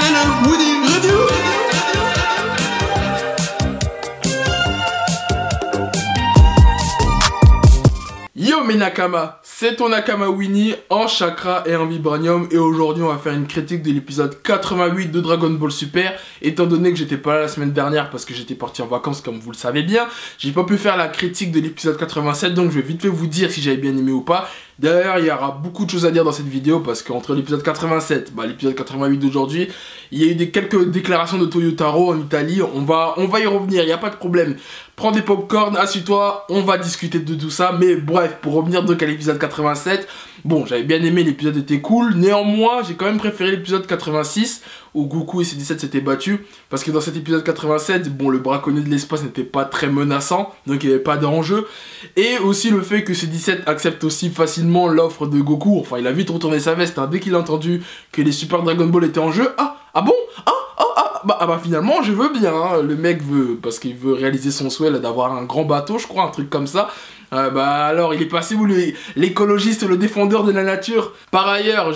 le Winnie Review. Yo mes Nakama, c'est ton Nakama Winnie en chakra et en vibranium, et aujourd'hui on va faire une critique de l'épisode 88 de Dragon Ball Super. Étant donné que j'étais pas là la semaine dernière parce que j'étais parti en vacances comme vous le savez bien, j'ai pas pu faire la critique de l'épisode 87, donc je vais vite fait vous dire si j'avais bien aimé ou pas. D'ailleurs il y aura beaucoup de choses à dire dans cette vidéo parce qu'entre l'épisode 87, l'épisode 88 d'aujourd'hui, il y a eu quelques déclarations de Toyotaro en Italie, on va y revenir, il n'y a pas de problème. Prends des popcorn, assieds-toi, on va discuter de tout ça, mais bref, pour revenir donc à l'épisode 87, bon, j'avais bien aimé, l'épisode était cool, néanmoins, j'ai quand même préféré l'épisode 86, où Goku et C17 s'étaient battus, parce que dans cet épisode 87, bon, le braconnier de l'espace n'était pas très menaçant, donc il n'y avait pas d'enjeu, et aussi le fait que C17 accepte aussi facilement l'offre de Goku, enfin, il a vite retourné sa veste, hein, dès qu'il a entendu que les Super Dragon Ball étaient en jeu, ah bon, finalement je veux bien, hein. Le mec veut, parce qu'il veut réaliser son souhait d'avoir un grand bateau, je crois, un truc comme ça. Alors il est passé où l'écologiste, le défendeur de la nature. Par ailleurs,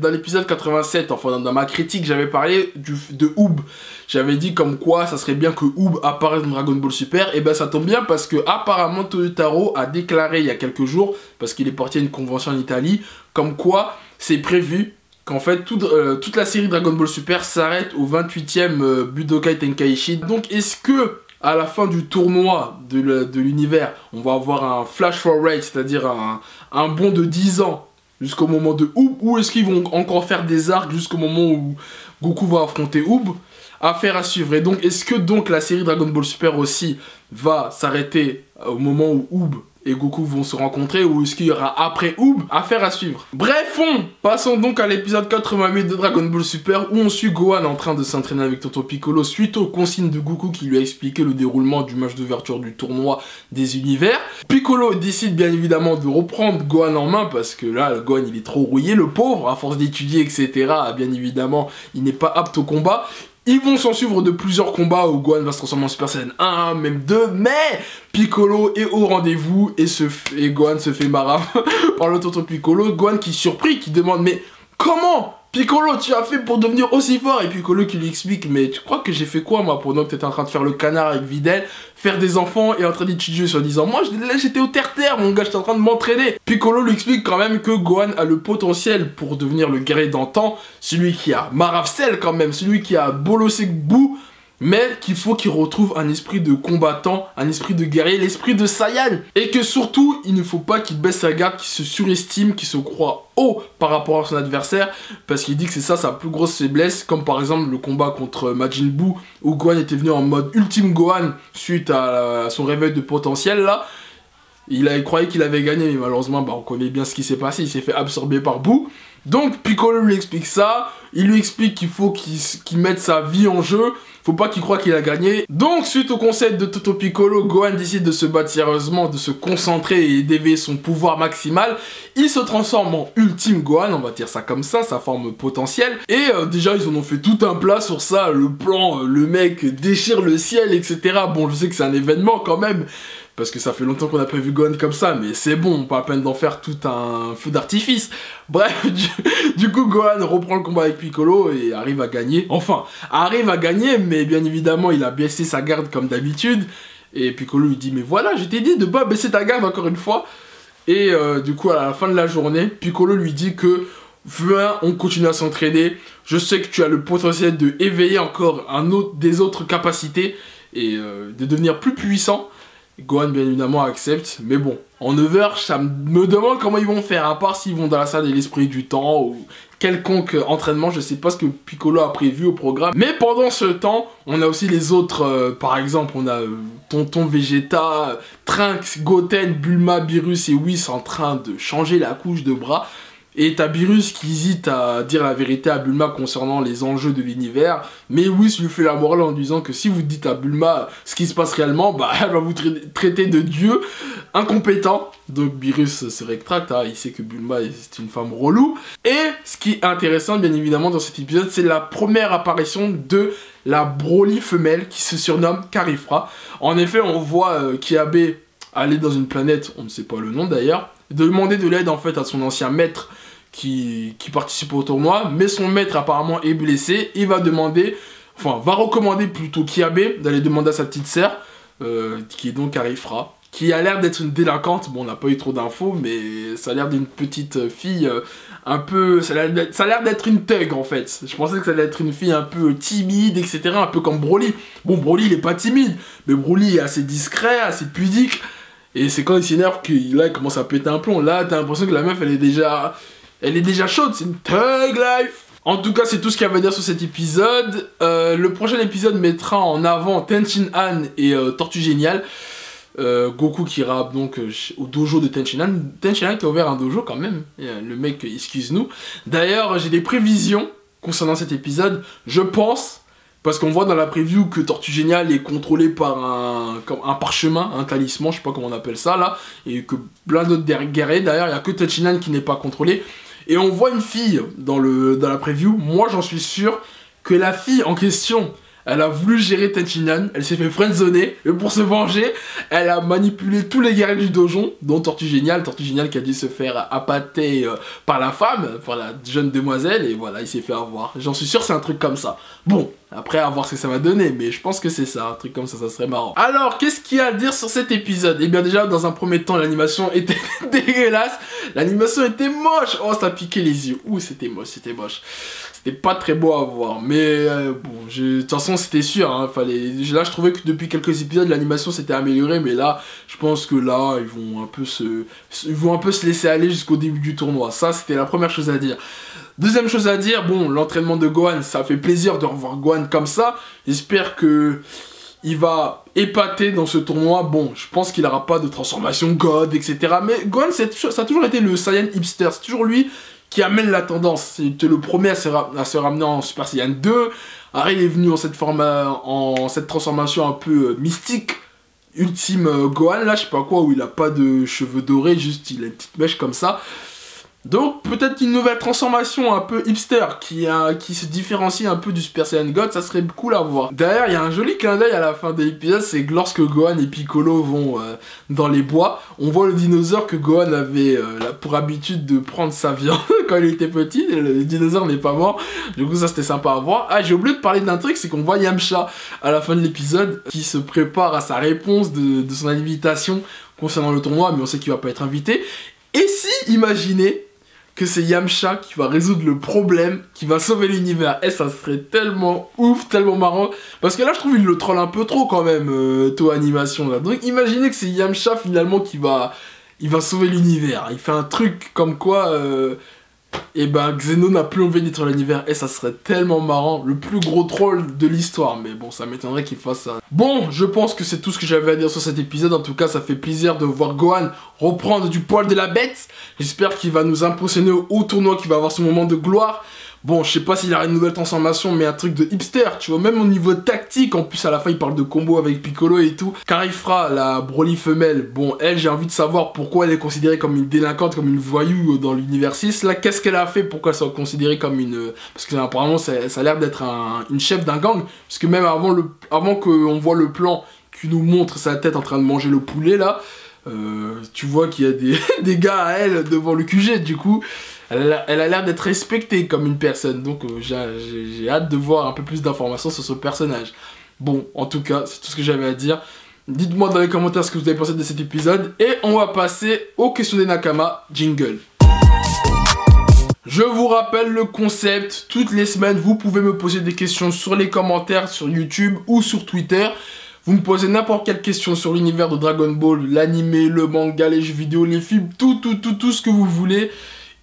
dans l'épisode 87, enfin dans ma critique, j'avais parlé de Oob. J'avais dit comme quoi ça serait bien que Oob apparaisse dans Dragon Ball Super. Et ben ça tombe bien parce que apparemment Toyotaro a déclaré il y a quelques jours, parce qu'il est parti à une convention en Italie, comme quoi c'est prévu qu'en fait toute la série Dragon Ball Super s'arrête au 28e Budokai Tenkaichi. Donc est-ce que à la fin du tournoi de l'univers, on va avoir un flash forward, c'est-à-dire un bond de 10 ans jusqu'au moment de Oob, ou est-ce qu'ils vont encore faire des arcs jusqu'au moment où Goku va affronter Oob? Affaire à suivre. Et donc est-ce que donc la série Dragon Ball Super aussi va s'arrêter au moment où Oob et Goku vont se rencontrer, ou est-ce qu'il y aura après Oob? Affaire à suivre. Bref, passons donc à l'épisode 88 de Dragon Ball Super, où on suit Gohan en train de s'entraîner avec Tonton Piccolo suite aux consignes de Goku qui lui a expliqué le déroulement du match d'ouverture du tournoi des univers. Piccolo décide bien évidemment de reprendre Gohan en main parce que là, Gohan il est trop rouillé, le pauvre, à force d'étudier, etc. Bien évidemment, il n'est pas apte au combat. Ils vont s'en suivre de plusieurs combats où Gohan va se transformer en Super Saiyan 1, même 2, mais Piccolo est au rendez-vous et Gohan se fait marave par le tonton Piccolo. Gohan qui est surpris, qui demande mais comment Piccolo tu as fait pour devenir aussi fort? Et Piccolo qui lui explique mais tu crois que j'ai fait quoi moi pendant que t'étais en train de faire le canard avec Videl, faire des enfants et en train d'étudier soi-disant? Moi j'étais au terre-terre mon gars, j'étais en train de m'entraîner. Piccolo lui explique quand même que Gohan a le potentiel pour devenir le guerrier d'antan, celui qui a Marafcel quand même, celui qui a Bolossé Bou, mais qu'il faut qu'il retrouve un esprit de combattant, un esprit de guerrier, l'esprit de Saiyan. Et que surtout, il ne faut pas qu'il baisse sa garde, qu'il se surestime, qu'il se croit haut par rapport à son adversaire, parce qu'il dit que c'est ça sa plus grosse faiblesse, comme par exemple le combat contre Majin Buu, où Gohan était venu en mode Ultime Gohan, suite à son réveil de potentiel là. Il croyait qu'il avait gagné, mais malheureusement, on connaît bien ce qui s'est passé, il s'est fait absorber par Buu. Donc Piccolo lui explique ça, il lui explique qu'il faut qu'il mette sa vie en jeu, faut pas qu'il croie qu'il a gagné. Donc suite au concept de Tonton Piccolo, Gohan décide de se battre sérieusement, de se concentrer et d'éveiller son pouvoir maximal. Il se transforme en Ultime Gohan, on va dire ça comme ça, sa forme potentielle. Et déjà ils en ont fait tout un plat sur ça, le plan, le mec déchire le ciel, etc. Bon, je sais que c'est un événement quand même, parce que ça fait longtemps qu'on n'a pas vu Gohan comme ça, mais c'est bon, pas à peine d'en faire tout un feu d'artifice. Bref, du coup Gohan reprend le combat avec Piccolo et arrive à gagner. Enfin, arrive à gagner, mais bien évidemment il a baissé sa garde comme d'habitude. Et Piccolo lui dit mais voilà, je t'ai dit de pas baisser ta garde encore une fois. Et du coup à la fin de la journée, Piccolo lui dit que viens, on continue à s'entraîner. Je sais que tu as le potentiel de éveiller encore des autres capacités et de devenir plus puissant. Gohan bien évidemment accepte, mais bon, en 9 heures, ça me demande comment ils vont faire, à part s'ils vont dans la salle de l'esprit du temps ou quelconque entraînement, je sais pas ce que Piccolo a prévu au programme. Mais pendant ce temps, on a aussi les autres, par exemple, on a Tonton Vegeta, Trunks, Goten, Bulma, Beerus et Whis en train de changer la couche de bras. Et t'as Beerus qui hésite à dire la vérité à Bulma concernant les enjeux de l'univers, mais Whis lui fait la morale en disant que si vous dites à Bulma ce qui se passe réellement, elle va vous traiter de dieu incompétent. Donc Beerus se rétracte, il sait que Bulma est une femme relou. Et ce qui est intéressant bien évidemment dans cet épisode, c'est la première apparition de la Broly femelle qui se surnomme Carifra. En effet, on voit Kiabe aller dans une planète, on ne sait pas le nom d'ailleurs, demander de l'aide en fait à son ancien maître qui participe au tournoi, mais son maître apparemment est blessé. Il va demander, enfin va recommander plutôt Kiabe d'aller demander à sa petite sœur, qui est donc Arifra, qui a l'air d'être une délinquante. Bon, on n'a pas eu trop d'infos, mais ça a l'air d'une petite fille un peu... Ça a l'air d'être une thug, en fait. Je pensais que ça allait être une fille un peu timide, etc. Un peu comme Broly. Bon, Broly, il est pas timide, mais Broly est assez discret, assez pudique. Et c'est quand il s'énerve qu'il il commence à péter un plomb. Là, t'as l'impression que la meuf, elle est déjà chaude. C'est une thug life. En tout cas, c'est tout ce qu'il y avait à dire sur cet épisode. Le prochain épisode mettra en avant Tenshin Han et Tortue Géniale. Goku qui rappe donc au dojo de Tenshin Han. Tenshin Han qui a ouvert un dojo quand même. Le mec, excuse-nous. D'ailleurs, j'ai des prévisions concernant cet épisode. Je pense, parce qu'on voit dans la preview que Tortue Géniale est contrôlé par un parchemin, un talisman, je sais pas comment on appelle ça là. Et que plein d'autres guerriers, d'ailleurs, il n'y a que Tenshin Han qui n'est pas contrôlé. Et on voit une fille dans la preview. Moi, j'en suis sûr que la fille en question... Elle a voulu gérer Tenshin Han, elle s'est fait friendzoner, et pour se venger, elle a manipulé tous les guerriers du dojo, dont Tortue Géniale qui a dû se faire appâter par la femme, par la jeune demoiselle, et voilà, il s'est fait avoir. J'en suis sûr, c'est un truc comme ça. Bon, après, à voir ce que ça va donner, mais je pense que c'est ça, un truc comme ça serait marrant. Alors, qu'est-ce qu'il y a à dire sur cet épisode? Eh bien déjà, dans un premier temps, l'animation était dégueulasse, l'animation était moche, oh, ça piquait les yeux, ouh, c'était moche. C'était pas très beau à voir, mais bon, de toute façon c'était sûr, hein, là je trouvais que depuis quelques épisodes l'animation s'était améliorée, mais là je pense que là ils vont un peu se laisser aller jusqu'au début du tournoi. Ça c'était la première chose à dire. Deuxième chose à dire, bon, l'entraînement de Gohan, ça fait plaisir de revoir Gohan comme ça. J'espère que il va épater dans ce tournoi. Bon, je pense qu'il n'aura pas de transformation God, etc. Mais Gohan, ça a toujours été le Saiyan hipster, c'est toujours lui qui amène la tendance. C'était le premier à se ramener en Super Saiyan 2. Après, il est venu en cette transformation un peu mystique, ultime Gohan, là, je sais pas quoi, où il a pas de cheveux dorés, juste il a une petite mèche comme ça. Donc, peut-être une nouvelle transformation un peu hipster qui se différencie un peu du Super Saiyan God, ça serait cool à voir. D'ailleurs, il y a un joli clin d'œil à la fin de l'épisode, c'est que lorsque Gohan et Piccolo vont dans les bois, on voit le dinosaure que Gohan avait pour habitude de prendre sa viande quand il était petit. Le dinosaure n'est pas mort, du coup ça c'était sympa à voir. Ah, j'ai oublié de parler d'un truc, c'est qu'on voit Yamcha à la fin de l'épisode qui se prépare à sa réponse de son invitation concernant le tournoi, mais on sait qu'il va pas être invité. Et si, imaginez que c'est Yamcha qui va résoudre le problème, qui va sauver l'univers. Et ça serait tellement ouf, tellement marrant. Parce que là, je trouve qu'il le troll un peu trop quand même, Toho Animation là. Donc imaginez que c'est Yamcha finalement qui va sauver l'univers. Il fait un truc comme quoi... et ben Xeno n'a plus envie d'être l'univers, et ça serait tellement marrant, le plus gros troll de l'histoire, mais bon, ça m'étonnerait qu'il fasse ça. Bon, je pense que c'est tout ce que j'avais à dire sur cet épisode. En tout cas, ça fait plaisir de voir Gohan reprendre du poil de la bête. J'espère qu'il va nous impressionner au tournoi, qu'il va avoir ce moment de gloire. Bon, je sais pas s'il y aura une nouvelle transformation, mais un truc de hipster, tu vois, même au niveau tactique, en plus à la fin il parle de combo avec Piccolo et tout. Karifra, la Broly femelle, bon, elle, j'ai envie de savoir pourquoi elle est considérée comme une délinquante, comme une voyou dans l'univers 6. Là, qu'est-ce qu'elle a fait pour qu'elle soit considérée comme une... Parce que apparemment, ça a l'air d'être une chef d'un gang, parce que même avant qu'on voit le plan qui nous montre sa tête en train de manger le poulet, là, tu vois qu'il y a des gars à elle devant le QG, du coup... Elle a l'air d'être respectée comme une personne, donc j'ai hâte de voir un peu plus d'informations sur ce personnage. Bon, en tout cas, c'est tout ce que j'avais à dire. Dites-moi dans les commentaires ce que vous avez pensé de cet épisode, et on va passer aux questions des Nakama. Jingle. Je vous rappelle le concept, toutes les semaines, vous pouvez me poser des questions sur les commentaires, sur YouTube ou sur Twitter. Vous me posez n'importe quelle question sur l'univers de Dragon Ball, l'anime, le manga, les jeux vidéo, les films, tout ce que vous voulez.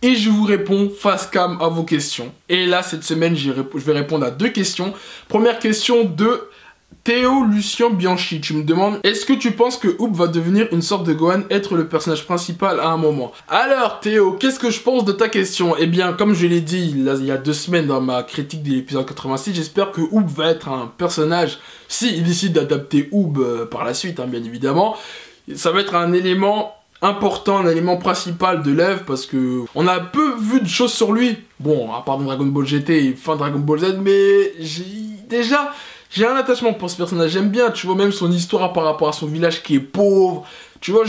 Et je vous réponds face cam à vos questions. Et là, cette semaine, je vais répondre à 2 questions. Première question de Théo Lucien Bianchi. Tu me demandes, est-ce que tu penses que Up va devenir une sorte de Gohan, être le personnage principal à un moment? Alors Théo, qu'est-ce que je pense de ta question? Eh bien, comme je l'ai dit il y a 2 semaines dans ma critique de l'épisode 86, j'espère que Up va être un personnage, s'il décide d'adapter Up par la suite, hein, bien évidemment. Ça va être un élément... important, un élément principal de l'œuvre, parce que on a peu vu de choses sur lui. Bon, à part dans Dragon Ball GT et fin Dragon Ball Z, mais j'ai un attachement pour ce personnage, j'aime bien, tu vois, même son histoire par rapport à son village qui est pauvre, tu vois,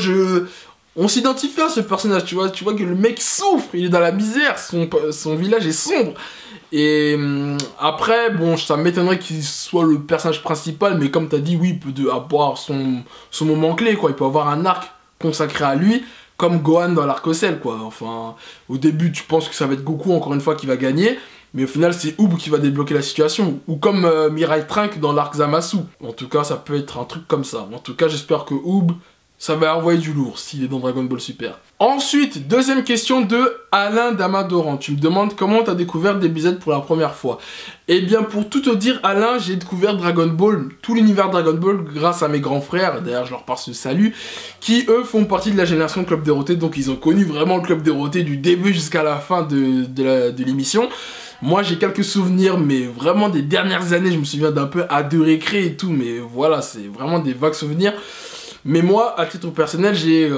On s'identifie à ce personnage, tu vois que le mec souffre, il est dans la misère, son village est sombre. Et après, bon, ça m'étonnerait qu'il soit le personnage principal, mais comme t'as dit, oui, il peut avoir son moment clé, quoi. Il peut avoir un arc consacré à lui, comme Gohan dans l'arc Cell, quoi. Enfin, au début, tu penses que ça va être Goku, encore une fois, qui va gagner, mais au final, c'est Oob qui va débloquer la situation. Ou comme Mirai Trunks dans l'arc Zamasu. En tout cas, ça peut être un truc comme ça. En tout cas, j'espère que Oob, ça va envoyer du lourd s'il est dans Dragon Ball Super. Ensuite, deuxième question de Alain Damadoran. Tu me demandes comment tu as découvert DBZ pour la première fois. Eh bien, pour tout te dire, Alain, j'ai découvert Dragon Ball, tout l'univers Dragon Ball, grâce à mes grands frères. D'ailleurs, je leur passe le salut. Qui, eux, font partie de la génération Club Dorothée. Donc, ils ont connu vraiment le Club Dorothée du début jusqu'à la fin de l'émission. Moi, j'ai quelques souvenirs, mais vraiment des dernières années. Je me souviens d'un peu à deux récré et tout. Mais voilà, c'est vraiment des vagues souvenirs. Mais moi, à titre personnel, j'ai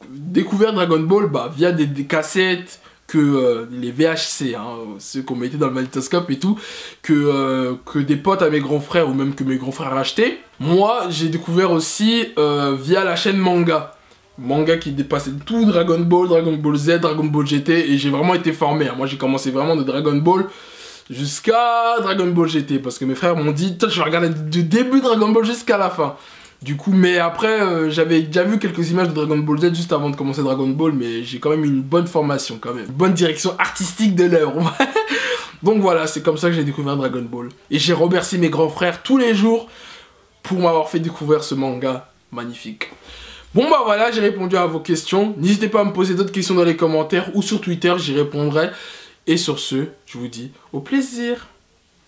découvert Dragon Ball via des cassettes, les VHC, hein, ceux qu'on mettait dans le magnétoscope et tout, que des potes à mes grands frères ou même que mes grands frères achetaient. Moi, j'ai découvert aussi via la chaîne Manga. Manga qui dépassait tout Dragon Ball Z, Dragon Ball GT, et j'ai vraiment été formé. Hein. Moi, j'ai commencé vraiment de Dragon Ball jusqu'à Dragon Ball GT, parce que mes frères m'ont dit, toi, je vais regarder du début Dragon Ball jusqu'à la fin. Du coup, mais après, j'avais déjà vu quelques images de Dragon Ball Z juste avant de commencer Dragon Ball, mais j'ai quand même une bonne formation, quand même. Une bonne direction artistique de l'œuvre. Donc voilà, c'est comme ça que j'ai découvert Dragon Ball. Et j'ai remercié mes grands frères tous les jours pour m'avoir fait découvrir ce manga magnifique. Bon bah voilà, j'ai répondu à vos questions. N'hésitez pas à me poser d'autres questions dans les commentaires ou sur Twitter, j'y répondrai. Et sur ce, je vous dis au plaisir.